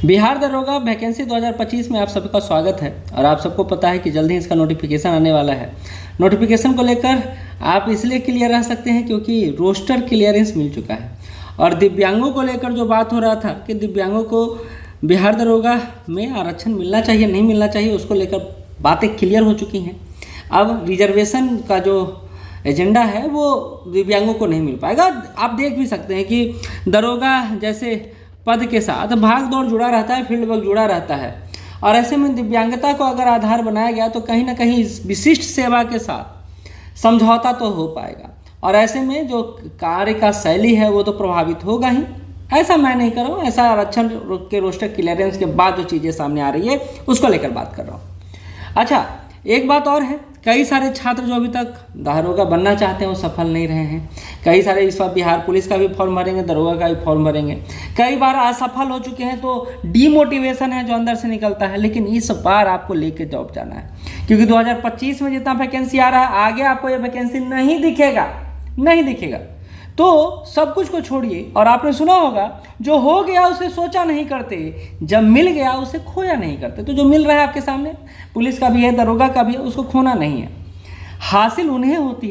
बिहार दरोगा वैकेंसी 2025 में आप सभी का स्वागत है। और आप सबको पता है कि जल्द ही इसका नोटिफिकेशन आने वाला है। नोटिफिकेशन को लेकर आप इसलिए क्लियर रह सकते हैं क्योंकि रोस्टर क्लियरेंस मिल चुका है। और दिव्यांगों को लेकर जो बात हो रहा था कि दिव्यांगों को बिहार दरोगा में आरक्षण मिलना चाहिए नहीं मिलना चाहिए, उसको लेकर बातें क्लियर हो चुकी हैं। अब रिजर्वेशन का जो एजेंडा है वो दिव्यांगों को नहीं मिल पाएगा। आप देख भी सकते हैं कि दरोगा जैसे पद के साथ भाग दौड़ जुड़ा रहता है, फील्ड वर्क जुड़ा रहता है। और ऐसे में दिव्यांगता को अगर आधार बनाया गया तो कहीं ना कहीं इस विशिष्ट सेवा के साथ समझौता तो हो पाएगा। और ऐसे में जो कार्य का शैली है वो तो प्रभावित होगा ही। ऐसा मैं नहीं कर रहा हूँ, ऐसा आरक्षण के रोस्टर क्लियरेंस के बाद जो चीज़ें सामने आ रही है उसको लेकर बात कर रहा हूँ। अच्छा, एक बात और है, कई सारे छात्र जो अभी तक दरोगा बनना चाहते हैं वो सफल नहीं रहे हैं। कई सारे इस बार बिहार पुलिस का भी फॉर्म भरेंगे, दरोगा का भी फॉर्म भरेंगे। कई बार असफल हो चुके हैं तो डीमोटिवेशन है जो अंदर से निकलता है। लेकिन इस बार आपको लेके जॉब जाना है क्योंकि 2025 में जितना वैकेंसी आ रहा है आगे आपको ये वैकेंसी नहीं दिखेगा। तो सब कुछ को छोड़िए। और आपने सुना होगा जो हो गया उसे सोचा नहीं करते, जब मिल गया उसे खोया नहीं करते। तो जो मिल रहा है आपके सामने, पुलिस का भी है, दरोगा का भी है, उसको खोना नहीं है। हासिल उन्हें होती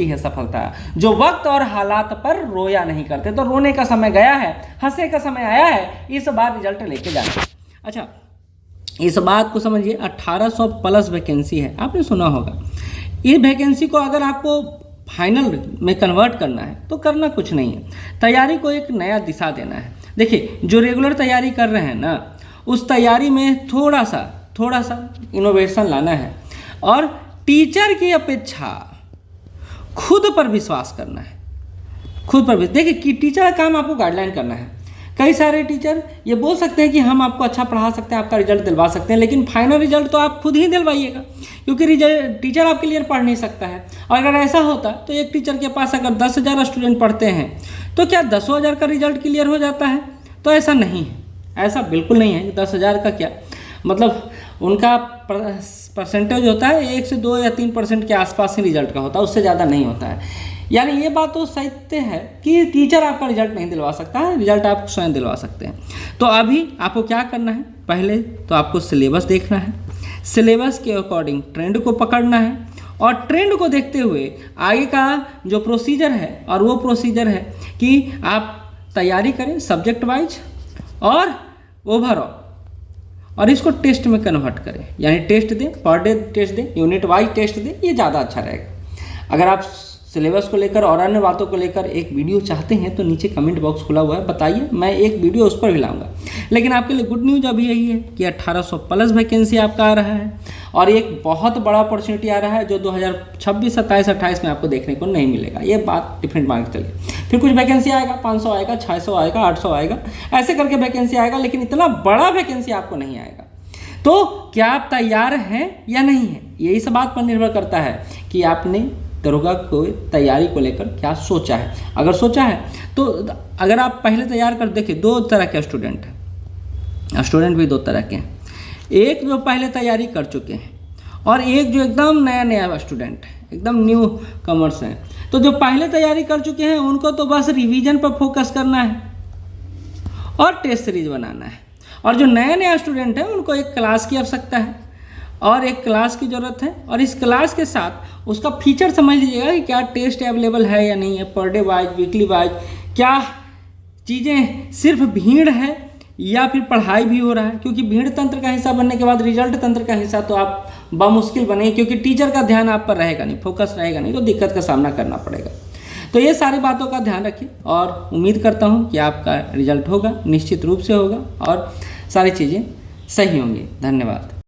है सफलता जो वक्त और हालात पर रोया नहीं करते। तो रोने का समय गया है, हंसने का समय आया है, इस बार रिजल्ट लेके जाना। अच्छा, इस बात को समझिए, 1800 प्लस वैकेंसी है, आपने सुना होगा। ये वैकेंसी को अगर आपको फाइनल में कन्वर्ट करना है तो करना कुछ नहीं है, तैयारी को एक नया दिशा देना है। देखिए, जो रेगुलर तैयारी कर रहे हैं ना, उस तैयारी में थोड़ा सा इनोवेशन लाना है और टीचर की अपेक्षा खुद पर विश्वास करना है। देखिए कि टीचर का काम आपको गाइडलाइन करना है। कई सारे टीचर ये बोल सकते हैं कि हम आपको अच्छा पढ़ा सकते हैं, आपका रिजल्ट दिलवा सकते हैं, लेकिन फाइनल रिजल्ट तो आप खुद ही दिलवाइएगा क्योंकि टीचर आपके लिए पढ़ नहीं सकता है। और अगर ऐसा होता तो एक टीचर के पास अगर 10,000 स्टूडेंट पढ़ते हैं तो क्या 10,000 का रिजल्ट क्लियर हो जाता है? तो ऐसा नहीं है, ऐसा बिल्कुल नहीं है। 10,000 का क्या मतलब, उनका परसेंटेज होता है 1 से 2 या 3% के आसपास ही रिजल्ट का होता है, उससे ज़्यादा नहीं होता है। यानी ये बात तो सत्य है कि टीचर आपका रिजल्ट नहीं दिलवा सकता है, रिजल्ट आप स्वयं दिलवा सकते हैं। तो अभी आपको क्या करना है, पहले तो आपको सिलेबस देखना है, सिलेबस के अकॉर्डिंग ट्रेंड को पकड़ना है और ट्रेंड को देखते हुए आगे का जो प्रोसीजर है, और वो प्रोसीजर है कि आप तैयारी करें सब्जेक्ट वाइज और ओवरऑल, और इसको टेस्ट में कन्वर्ट करें। यानी टेस्ट दें, पर डे टेस्ट दें, यूनिट वाइज टेस्ट दें, ये ज़्यादा अच्छा रहेगा। अगर आप सिलेबस को लेकर और अन्य बातों को लेकर एक वीडियो चाहते हैं तो नीचे कमेंट बॉक्स खुला हुआ है, बताइए, मैं एक वीडियो उस पर भी लाऊंगा। लेकिन आपके लिए गुड न्यूज़ अभी यही है कि 1800 प्लस वैकेंसी आपका आ रहा है और एक बहुत बड़ा अपॉर्चुनिटी आ रहा है जो 2026, 27, 28 में आपको देखने को नहीं मिलेगा। ये बात डिफरेंट मान के चलिए। फिर कुछ वैकेंसी आएगा, 500 आएगा, 600 आएगा, 800 आएगा, ऐसे करके वैकेंसी आएगा, लेकिन इतना बड़ा वैकेंसी आपको नहीं आएगा। तो क्या आप तैयार हैं या नहीं हैं, ये इस बात पर निर्भर करता है कि आपने दरोगा को तैयारी को लेकर क्या सोचा है। अगर सोचा है तो अगर आप पहले तैयार कर देखिए, 2 तरह के स्टूडेंट हैं, स्टूडेंट भी 2 तरह के हैं। एक जो पहले तैयारी कर चुके हैं और एक जो एकदम नया स्टूडेंट है, एकदम न्यू कमर्स हैं। तो जो पहले तैयारी कर चुके हैं उनको तो बस रिवीजन पर फोकस करना है और टेस्ट सीरीज बनाना है। और जो नया स्टूडेंट है उनको एक क्लास की आवश्यकता है और एक क्लास की ज़रूरत है। और इस क्लास के साथ उसका फीचर समझ लीजिएगा कि क्या टेस्ट अवेलेबल है या नहीं है, per day wise, weekly wise, क्या चीज़ें सिर्फ भीड़ है या फिर पढ़ाई भी हो रहा है। क्योंकि भीड़ तंत्र का हिस्सा बनने के बाद रिजल्ट तंत्र का हिस्सा तो आप बामुश्किल बने, क्योंकि टीचर का ध्यान आप पर रहेगा नहीं, फोकस रहेगा नहीं, तो दिक्कत का सामना करना पड़ेगा। तो ये सारी बातों का ध्यान रखिए और उम्मीद करता हूँ कि आपका रिजल्ट होगा, निश्चित रूप से होगा और सारी चीज़ें सही होंगी। धन्यवाद।